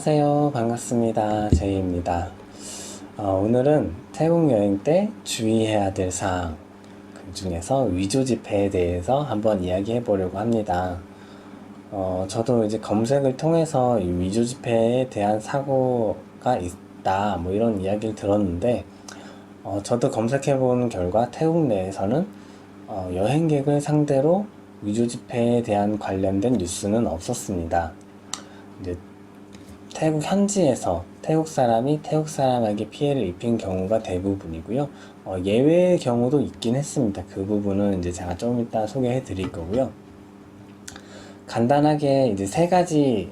안녕하세요. 반갑습니다. 제이입니다. 오늘은 태국 여행 때 주의해야 될 사항 그 중에서 위조 지폐에 대해서 한번 이야기해 보려고 합니다. 저도 이제 검색을 통해서 이 위조 지폐에 대한 사고가 있다, 뭐 이런 이야기를 들었는데, 저도 검색해 본 결과 태국 내에서는 여행객을 상대로 위조 지폐에 대한 관련된 뉴스는 없었습니다. 이제 태국 현지에서 태국 사람이 태국 사람에게 피해를 입힌 경우가 대부분이고요. 예외의 경우도 있긴 했습니다. 그 부분은 이제 제가 좀 이따 소개해 드릴 거고요. 간단하게 이제 세 가지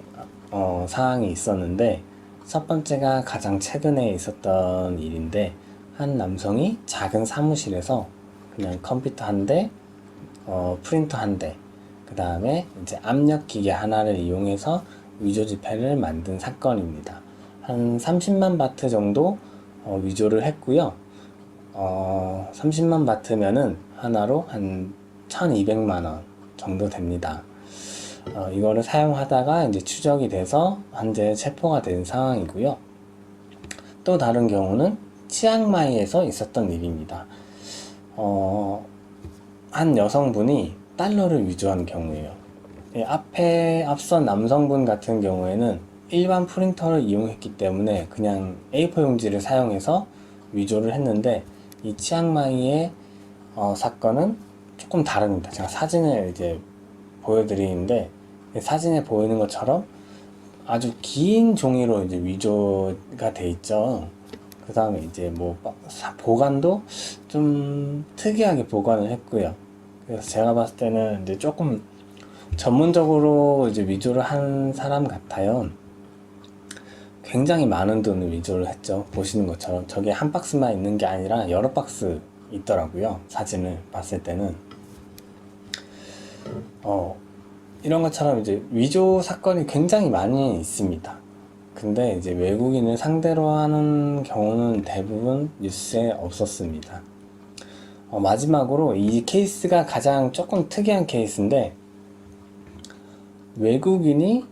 사항이 있었는데, 첫 번째가 가장 최근에 있었던 일인데, 한 남성이 작은 사무실에서 그냥 컴퓨터 한 대, 프린터 한 대, 그 다음에 이제 압력 기계 하나를 이용해서 위조 지폐를 만든 사건입니다. 한 30만 바트 정도 위조를 했고요. 30만 바트면은 하나로 한 1200만 원 정도 됩니다. 이거를 사용하다가 이제 추적이 돼서 현재 체포가 된 상황이고요. 또 다른 경우는 치앙마이에서 있었던 일입니다. 한 여성분이 달러를 위조한 경우예요. 앞선 남성분 같은 경우에는 일반 프린터를 이용했기 때문에 그냥 A4 용지를 사용해서 위조를 했는데, 이 치앙마이의 사건은 조금 다릅니다. 제가 사진을 이제 보여드리는데, 사진에 보이는 것처럼 아주 긴 종이로 이제 위조가 돼 있죠. 그 다음에 이제 뭐 보관도 좀 특이하게 보관을 했고요. 그래서 제가 봤을 때는 이제 조금 전문적으로 이제 위조를 한 사람 같아요. 굉장히 많은 돈을 위조를 했죠. 보시는 것처럼 저게 한 박스만 있는 게 아니라 여러 박스 있더라고요. 사진을 봤을 때는. 이런 것처럼 이제 위조 사건이 굉장히 많이 있습니다. 근데 이제 외국인을 상대로 하는 경우는 대부분 뉴스에 없었습니다. 마지막으로 이 케이스가 가장 조금 특이한 케이스인데, 외국인이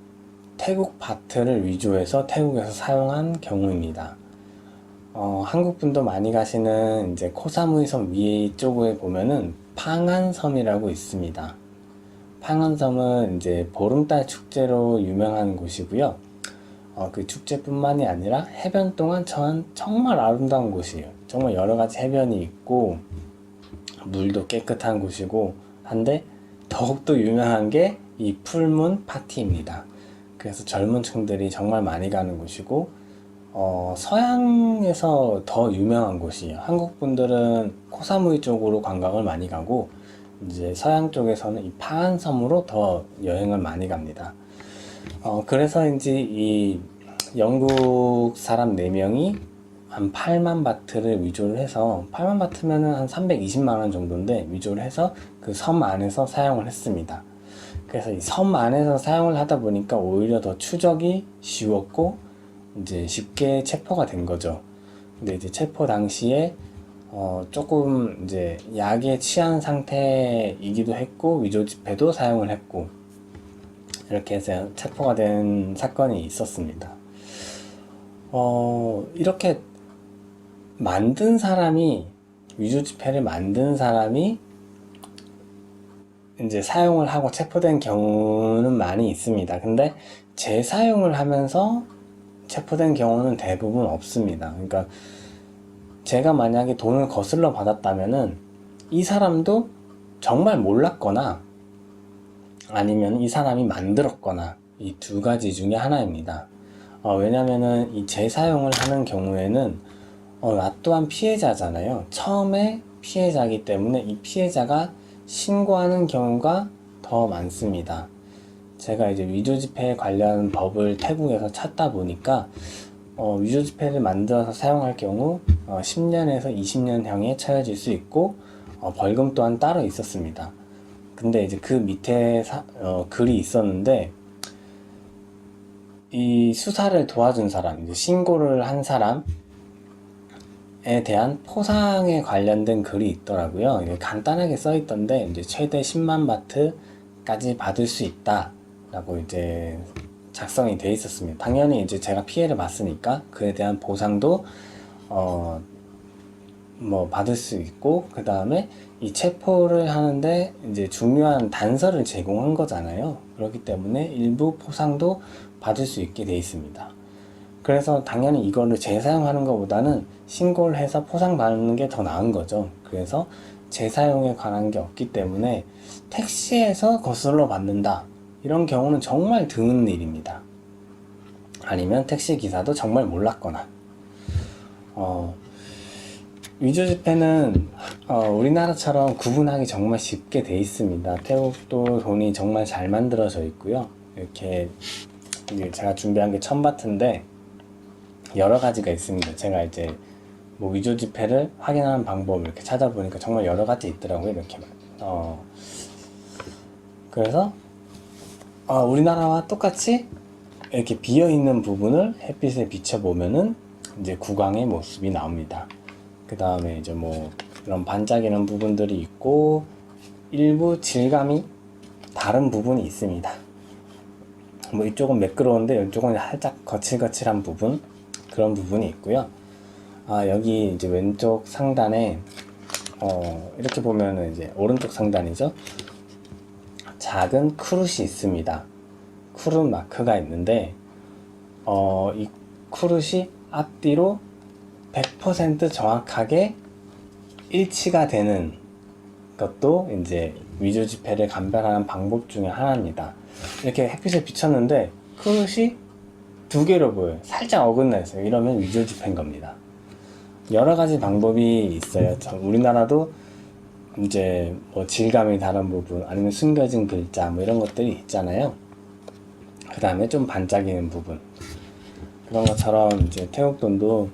태국 바트를 위조해서 태국에서 사용한 경우입니다. 한국 분도 많이 가시는 이제 코사무이섬 위쪽에 보면은 팡안섬이라고 있습니다. 팡안섬은 이제 보름달 축제로 유명한 곳이고요. 그 축제뿐만이 아니라 해변 동안 정말 아름다운 곳이에요. 정말 여러 가지 해변이 있고 물도 깨끗한 곳이고 한데, 더욱더 유명한 게 이 풀문 파티입니다. 그래서 젊은 층들이 정말 많이 가는 곳이고, 서양에서 더 유명한 곳이에요. 한국 분들은 코사무이 쪽으로 관광을 많이 가고, 이제 서양 쪽에서는 이 파안섬으로 더 여행을 많이 갑니다. 그래서인지 이 영국 사람 4명이 한 8만 바트를 위조를 해서, 8만 바트면은 한 320만 원 정도인데 위조를 해서 그 섬 안에서 사용을 했습니다. 그래서 이 섬 안에서 사용을 하다 보니까 오히려 더 추적이 쉬웠고 이제 쉽게 체포가 된 거죠. 근데 이제 체포 당시에 조금 이제 약에 취한 상태이기도 했고 위조 지폐도 사용을 했고, 이렇게 해서 체포가 된 사건이 있었습니다. 이렇게 위조 지폐를 만든 사람이 이제 사용을 하고 체포된 경우는 많이 있습니다. 근데 재사용을 하면서 체포된 경우는 대부분 없습니다. 그러니까 제가 만약에 돈을 거슬러 받았다면은 이 사람도 정말 몰랐거나 아니면 이 사람이 만들었거나, 이 두 가지 중에 하나입니다. 왜냐면은 이 재사용을 하는 경우에는 나 또한 피해자잖아요. 처음에 피해자이기 때문에 이 피해자가 신고하는 경우가 더 많습니다. 제가 이제 위조 지폐에 관련 법을 태국에서 찾다 보니까 위조 지폐를 만들어서 사용할 경우 10년에서 20년형에 처해질 수 있고, 벌금 또한 따로 있었습니다. 근데 이제 그 밑에 글이 있었는데, 이 수사를 도와준 사람, 이제 신고를 한 사람에 대한 포상에 관련된 글이 있더라고요. 이게 간단하게 써 있던데, 이제 최대 10만 바트까지 받을 수 있다 라고 이제 작성이 돼 있었습니다. 당연히 이제 제가 피해를 봤으니까 그에 대한 보상도 뭐 받을 수 있고, 그 다음에 이 체포를 하는데 이제 중요한 단서를 제공한 거잖아요. 그렇기 때문에 일부 포상도 받을 수 있게 돼 있습니다. 그래서 당연히 이거를 재사용하는 것보다는 신고를 해서 포상받는 게 더 나은 거죠. 그래서 재사용에 관한 게 없기 때문에 택시에서 거슬러 받는다, 이런 경우는 정말 드문 일입니다. 아니면 택시 기사도 정말 몰랐거나. 위조 지폐는 우리나라처럼 구분하기 정말 쉽게 돼 있습니다. 태국도 돈이 정말 잘 만들어져 있고요. 이렇게 제가 준비한 게 천바트인데 여러 가지가 있습니다. 제가 이제 뭐 위조 지폐를 확인하는 방법 이렇게 찾아보니까 정말 여러 가지 있더라고요. 이렇게 그래서 우리나라와 똑같이 이렇게 비어 있는 부분을 햇빛에 비춰보면은 이제 구강의 모습이 나옵니다. 그 다음에 이제 뭐 이런 반짝이는 부분들이 있고, 일부 질감이 다른 부분이 있습니다. 뭐 이쪽은 매끄러운데 이쪽은 살짝 거칠거칠한 부분, 그런 부분이 있고요. 여기 이제 왼쪽 상단에 이렇게 보면은 이제 오른쪽 상단이죠. 작은 크룻이 있습니다. 크룻 마크가 있는데 이 크룻이 앞뒤로 100% 정확하게 일치가 되는 것도 이제 위조 지폐를 감별하는 방법 중에 하나입니다. 이렇게 햇빛에 비쳤는데 크룻이 두 개로 보여요. 살짝 어긋나 있어요. 이러면 위조 지폐인 겁니다. 여러 가지 방법이 있어요. 우리나라도 이제 뭐 질감이 다른 부분, 아니면 숨겨진 글자 뭐 이런 것들이 있잖아요. 그 다음에 좀 반짝이는 부분, 그런 것처럼 이제 태국 돈도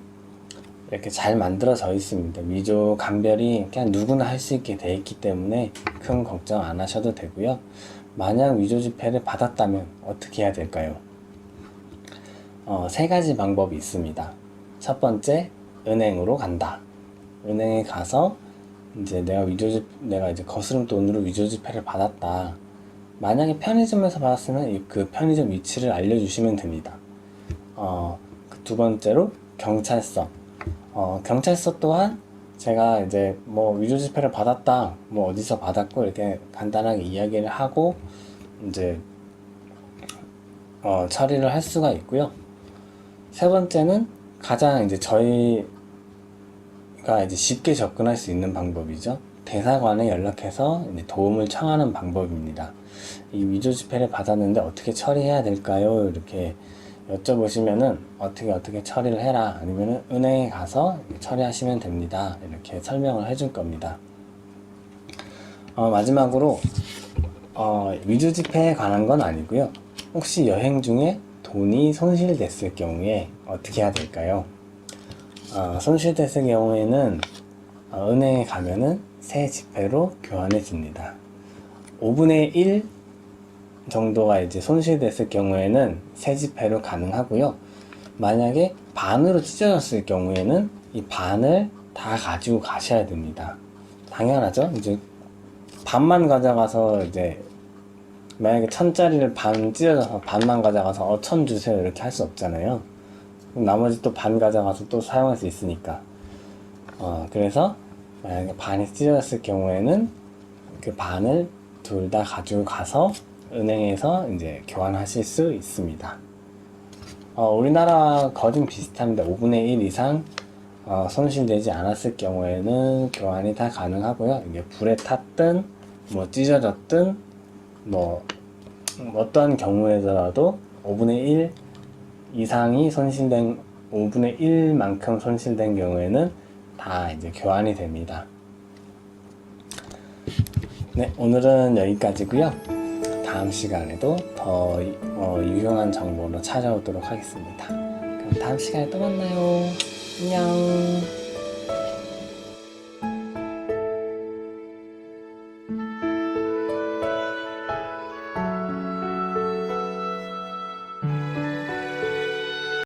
이렇게 잘 만들어져 있습니다. 위조 감별이 그냥 누구나 할 수 있게 돼 있기 때문에 큰 걱정 안 하셔도 되고요. 만약 위조 지폐를 받았다면 어떻게 해야 될까요? 세 가지 방법이 있습니다. 첫 번째, 은행으로 간다. 은행에 가서 이제 내가 이제 거스름 돈으로 위조 지폐를 받았다. 만약에 편의점에서 받았으면 그 편의점 위치를 알려주시면 됩니다. 그 두 번째로 경찰서. 경찰서 또한 제가 이제 뭐 위조 지폐를 받았다, 뭐 어디서 받았고 이렇게 간단하게 이야기를 하고 이제 처리를 할 수가 있고요. 세 번째는 가장 이제 저희가 이제 쉽게 접근할 수 있는 방법이죠. 대사관에 연락해서 이제 도움을 청하는 방법입니다. 이 위조 지폐를 받았는데 어떻게 처리해야 될까요? 이렇게 여쭤보시면은 어떻게 처리를 해라, 아니면은 은행에 가서 처리하시면 됩니다, 이렇게 설명을 해줄 겁니다. 마지막으로 위조 지폐에 관한 건 아니고요. 혹시 여행 중에 돈이 손실됐을 경우에 어떻게 해야 될까요? 손실됐을 경우에는 은행에 가면은 새 지폐로 교환해 줍니다. 5분의 1 정도가 이제 손실됐을 경우에는 새 지폐로 가능하고요. 만약에 반으로 찢어졌을 경우에는 이 반을 다 가지고 가셔야 됩니다. 당연하죠. 이제 반만 가져가서 이제 만약에 1000짜리를 반 찢어져서 반만 가져가서 1000 주세요 이렇게 할 수 없잖아요. 나머지 또 반 가져가서 또 사용할 수 있으니까. 그래서 만약에 반이 찢어졌을 경우에는 그 반을 둘 다 가지고 가서 은행에서 이제 교환하실 수 있습니다. 우리나라 거진 비슷합니다. 5분의 1 이상 손실되지 않았을 경우에는 교환이 다 가능하고요. 이게 불에 탔든 뭐 찢어졌든 뭐 어떠한 경우에서라도 5분의 1 이상이 5분의 1만큼 손실된 경우에는 다 이제 교환이 됩니다. 네, 오늘은 여기까지고요. 다음 시간에도 더 유용한 정보로 찾아오도록 하겠습니다. 그럼 다음 시간에 또 만나요. 안녕.